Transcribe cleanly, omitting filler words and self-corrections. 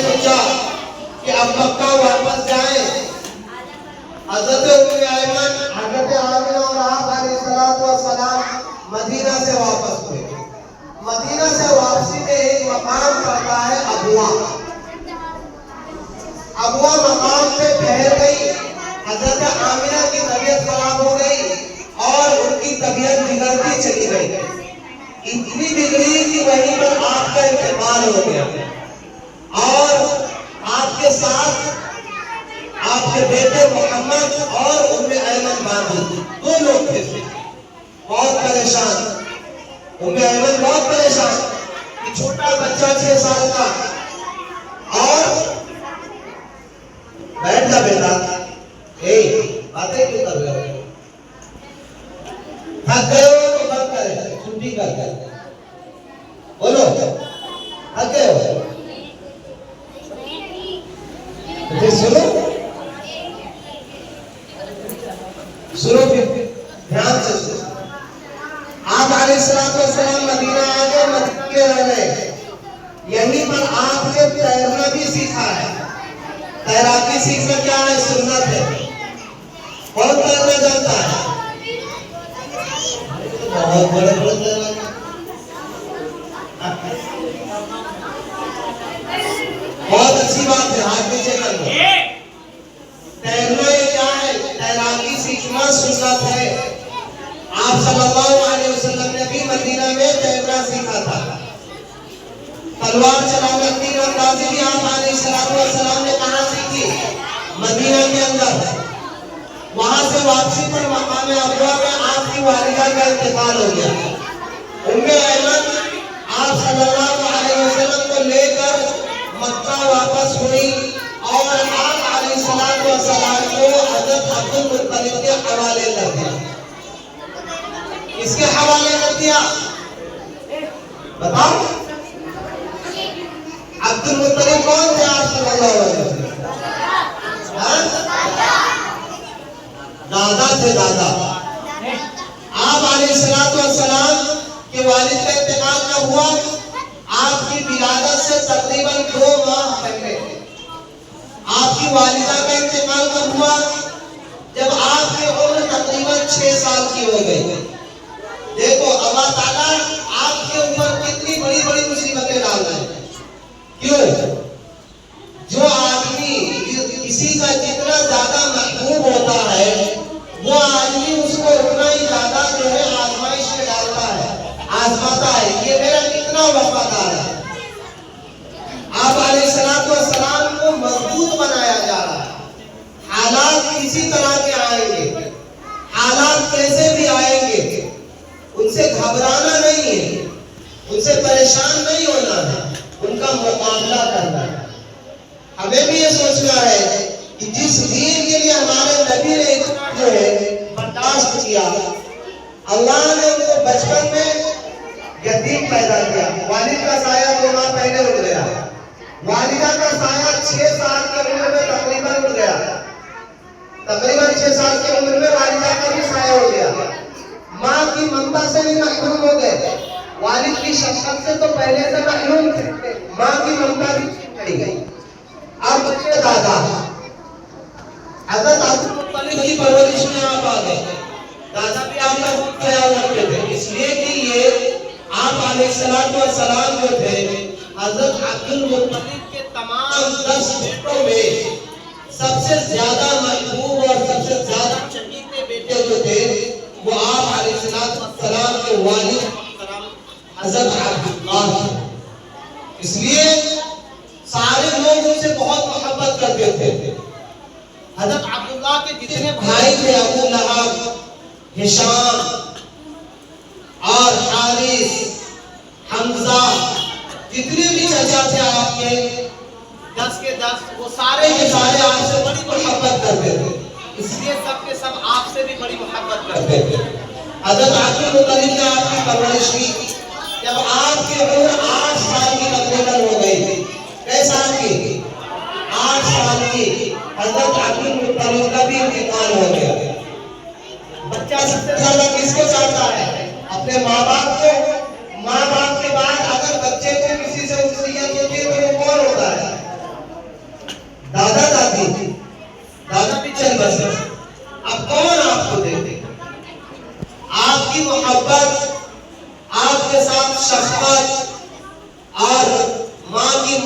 सोचा कि अब मक्का वापस जाए। हजरत उम्मे ऐमन, हजरत आमिना और आप अलैहिस्सलाम मदीना से वापस हुए। मदीना से वापसी में एक मकाम पड़ता है अबवा। अबवा मकाम पे ठहर गई। हजरत आमिना की तबीयत खराब हो गई और उनकी तबीयत बिगड़ती चली गई। इतनी बिगड़ी कि वहीं पर आपका इंतकाल हो गया और आपके साथ आपके बेटे मोहम्मद और उम्मे ऐमन बादी दो लोग थे। बहुत परेशान, उम्मे ऐमन बहुत परेशान कि छोटा बच्चा 6 साल का। और बैठ जा बेटा, बातें क्यों कर रहे हो? थक गए हो तो बंद करें, छुट्टी कर बोलो, थक गए हो तो फिर सुनो फिर ध्यान से सुनो। आप अलैहिस्सलाम मदीना आ गए, मदीना के रह गए। यहीं पर आपने तैरना भी सीखा है। तैराकी सीखना क्या है? सुन्नत है। कौन तैरना जानता है? बहुत बड़े बड़े तैराक। बहुत अच्छी बात है, हाथ नीचे कर लो। तैरना ये क्या है? तैराकी सीखना सुन्नत है। आप सल्लल्लाहु अलैहि वसल्लम ने भी मदीना में तैरना सीखा था। तलवार चलाना, तीर अंदाजी भी आप अलैहिस्सलाम ने कहां सीखी? मदीना के अंदर। वहां से वापसी पर मकाम अबवा में आपकी वालिदा का इंतकाल हो गया। उम्मे ऐमन आप सल्लल्लाहु अलैहि वसल्लम को लेकर मक्का वापस हुई और आप अलैहिस्सलाम को हजरत अब्दुल मुत्तलिब के हवाले कर दिया। किसके हवाले कर दिया बताओ? अब्दुल मुत्तलिब कौन थे? आप सल्लल्लाहु अलैहि वसल्लम दादा थे, दादा। आप अलैहिस्सलाम के वालिद का इंतकाल कब हुआ? आपकी विलादत से तकरीबन 2 माह पहले। आपकी वालिदा का इंतकाल कब हुआ? जब आपकी उम्र तकरीबन 6 साल की हो गई। देखो अल्लाह ताला आपके ऊपर कितनी बड़ी बड़ी मुसीबतें डाल रहे हैं। क्यों? जो आदमी किसी का जितना ज्यादा महबूब होता है, वो आदमी उसको उतना ही ज्यादा जो है आजमाइश में डालता है, आजमाता है, ये मेरा कितना वफादार है। आप अलैहिस्सलाम को मजबूत बनाया जा रहा है। हालात किसी तरह के आएंगे, हालात कैसे भी आएंगे, उनसे घबराना नहीं है, उनसे परेशान नहीं होना है, उनका मुकाबला करना है। हमें भी ये सोचना है कि जिस दीन के लिए हमारे नबी ने जो है बर्दाश्त किया, अल्लाह ने उनको बचपन में यतीम पैदा किया। वालिद का साया 2 माह पहले उड़ गया। वालिदा का साया 6 साल की उम्र में तकरीबन उड़ गया। तकरीबन 6 साल की उम्र में वालिदा का भी साया उड़ गया। माँ की ममता से भी महरूम हो गए। वालिद की शफकत से तो पहले से महरूम थे, माँ की ममता भी चली गई। अब बच्चे दादा हजरत अब्दुल मुत्तलिब की परवरिश में आप आ गए। दादा भी आपका बहुत ख्याल रखते थे, इसलिए कि ये आप अलैहिस्सलाम जो थे, हजरत अब्दुल मुत्तलिब के तमाम 10 बेटों में सबसे ज्यादा महबूब और सबसे ज्यादा चहीते बेटे जो थे वो आप अलैहिस्सलाम के वालिद हजरत अब्दुल्लाह। इसलिए सारे लोग उनसे बहुत मोहब्बत करते थे। हजरत अब्दुल्लाह के जितने भाई थे, अबू लहब, हिशाम और हारिस, हमजा, जितने भी चचा थे आपके 10 के 10, वो सारे के सारे आपसे बड़ी मोहब्बत करते थे। इसलिए सब के सब आपसे भी बड़ी मोहब्बत करते थे। हजरत अब्दुल मुत्तलिब ने आपकी परवरिश की। जब आपकी उम्र 8 साल की तकरीबन हो गई थी, कैसे साल की? 8 साल की, हजरत अब्दुल मुत्तलिब का भी इंतकाल हो गया। बच्चा सबसे ज्यादा किसको चाहता है? अपने माँ बाप को। माँ बाप के बाद अगर बच्चे को किसी से वसीयत होती है तो वो कौन होता है? आपकी मोहब्बत, आपके साथ शफकत और माँ की